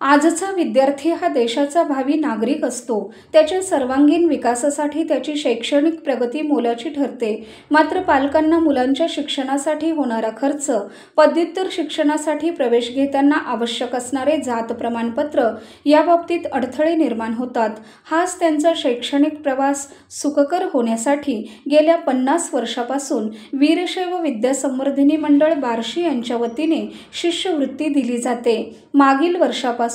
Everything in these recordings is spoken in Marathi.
आजचा विद्यार्थी हा देशाचा भावी नागरिक असतो। त्याच्या सर्वांगीण विकासासाठी त्याची शैक्षणिक प्रगती मोलाची ठरते। मात्र पालकांना मुलांच्या शिक्षणासाठी होणारा खर्च, पदव्युत्तर शिक्षणासाठी प्रवेश घेताना आवश्यक असणारे जात प्रमाणपत्र याबाबतीत अडथळे निर्माण होतात। हाच त्यांचा शैक्षणिक प्रवास सुखकर होण्यासाठी गेल्या 50 वर्षापासून वीरशैव विद्या संवर्धिनी मंडळ बार्शी यांच्या वतीने शिष्यवृत्ती दिली जाते। मागील वर्षापासून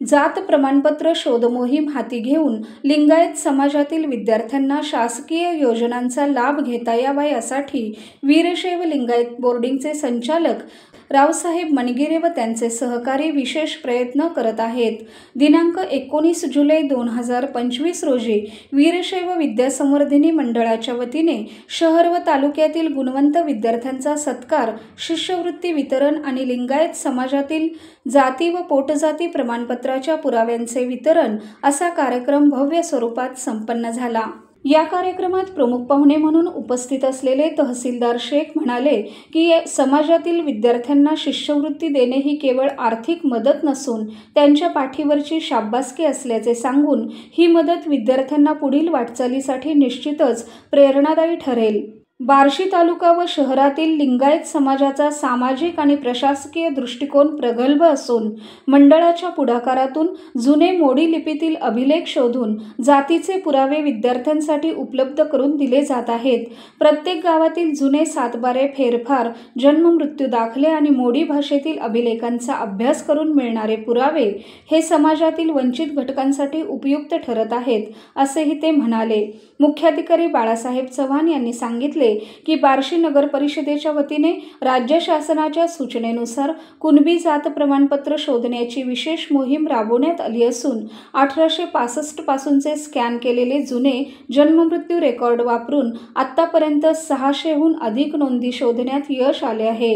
जात प्रमाणपत्र शोध मोहीम हाती घेऊन लिंगायत समाजातील विद्यार्थ्यांना शासकीय योजनांचा लाभ घेता यावा यासाठी वीरशैव लिंगायत बोर्डिंगचे संचालक रावसाहेब मनगिरे व त्यांचे सहकारी विशेष प्रयत्न करत आहेत। दिनांक 19 जुलै 2025 रोजी वीरशैव विद्या संवर्धिनी मंडळाच्या वतीने शहर व तालुक्यातील गुणवंत विद्यार्थ्यांचा सत्कार, शिष्यवृत्ती वितरण आणि लिंगायत समाजातील जाती व पोटजाती प्रमाणपत्राच्या पुराव्यांचे वितरण असा कार्यक्रम भव्य स्वरूपात संपन्न झाला। या कार्यक्रमात प्रमुख पाहुणे म्हणून उपस्थित असलेले तहसीलदार शेख म्हणाले की समाजातील विद्यार्थ्यांना शिष्यवृत्ती देणे ही केवळ आर्थिक मदत नसून त्यांच्या पाठीवरची शाब्बासकी असल्याचे सांगून ही मदत विद्यार्थ्यांना पुढील वाटचालीसाठी निश्चितच प्रेरणादायी ठरेल। बार्शी तालुका व शहरातील लिंगायत समाजाचा सामाजिक आणि प्रशासकीय दृष्टिकोन प्रगल्भ असून मंडळाच्या पुढाकारातून जुने मोडी लिपीतील अभिलेख शोधून जातीचे पुरावे विद्यार्थ्यांसाठी उपलब्ध करून दिले जात आहेत। प्रत्येक गावातील जुने सातबारे, फेरफार, जन्म मृत्यू दाखले आणि मोडी भाषेतील अभिलेखांचा अभ्यास करून मिळणारे पुरावे हे समाजातील वंचित घटकांसाठी उपयुक्त ठरत आहेत, असेही ते म्हणाले। मुख्याधिकारी बाळासाहेब चव्हाण यांनी सांगितले की बार्शी नगर परिषदेच्या वतीने राज्य शासनाच्या सूचनेनुसार कुणबी जात प्रमाणपत्र शोधण्याची विशेष मोहीम राबवण्यात आली असून 1865 पासूनचे स्कॅन केलेले जुने जन्ममृत्यू रेकॉर्ड वापरून आतापर्यंत 600हून अधिक नोंदी शोधण्यात यश आले आहे।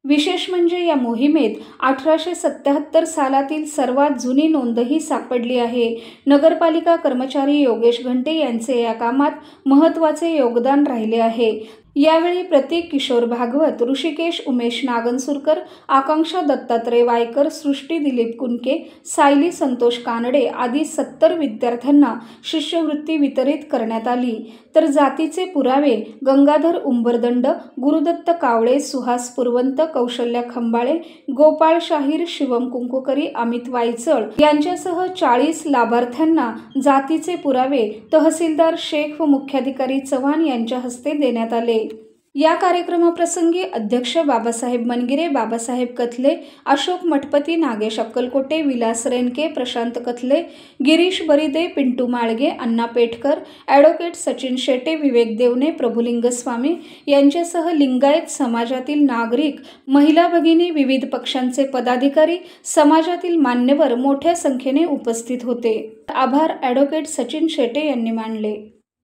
विशेष म्हणजे या मोहिमेत 1877 सालातील सर्वात जुनी नोंदही सापडली आहे। नगरपालिका कर्मचारी योगेश घंटे यांचे या कामात महत्त्वाचे योगदान राहिले आहे। यावेळी प्रतीक किशोर भागवत, ऋषिकेश उमेश नागनसुरकर, आकांक्षा दत्तात्रय वायकर, सृष्टी दिलीप कुनके, सायली संतोष कानडे आदी 70 विद्यार्थ्यांना शिष्यवृत्ती वितरित करण्यात आली। तर जातीचे पुरावे गंगाधर उंबरदंड, गुरुदत्त कावळे, सुहास पुरवंत, कौशल्या खंबाळे, गोपाळ शाहीर, शिवम कुंकुकरी, अमित वायचळ यांच्यासह 40 लाभार्थ्यांना जातीचे पुरावे तहसीलदार शेख व मुख्याधिकारी चव्हाण यांच्या हस्ते देण्यात आले। या कार्यक्रमाप्रसंगी अध्यक्ष बाबासाहेब मनगिरे, बाबासाहेब कथले, अशोक मठपती, नागेश अक्कलकोटे, विलास रेणके, प्रशांत कथले, गिरीश बरिदे, पिंटू माळगे, अण्णा पेठकर, ॲडव्होकेट सचिन शेटे, विवेक देवने, प्रभुलिंग स्वामी यांच्यासह लिंगायत समाजातील नागरिक, महिला भगिनी, विविध पक्षांचे पदाधिकारी, समाजातील मान्यवर मोठ्या संख्येने उपस्थित होते। आभार ॲडव्होकेट सचिन शेटे यांनी मानले।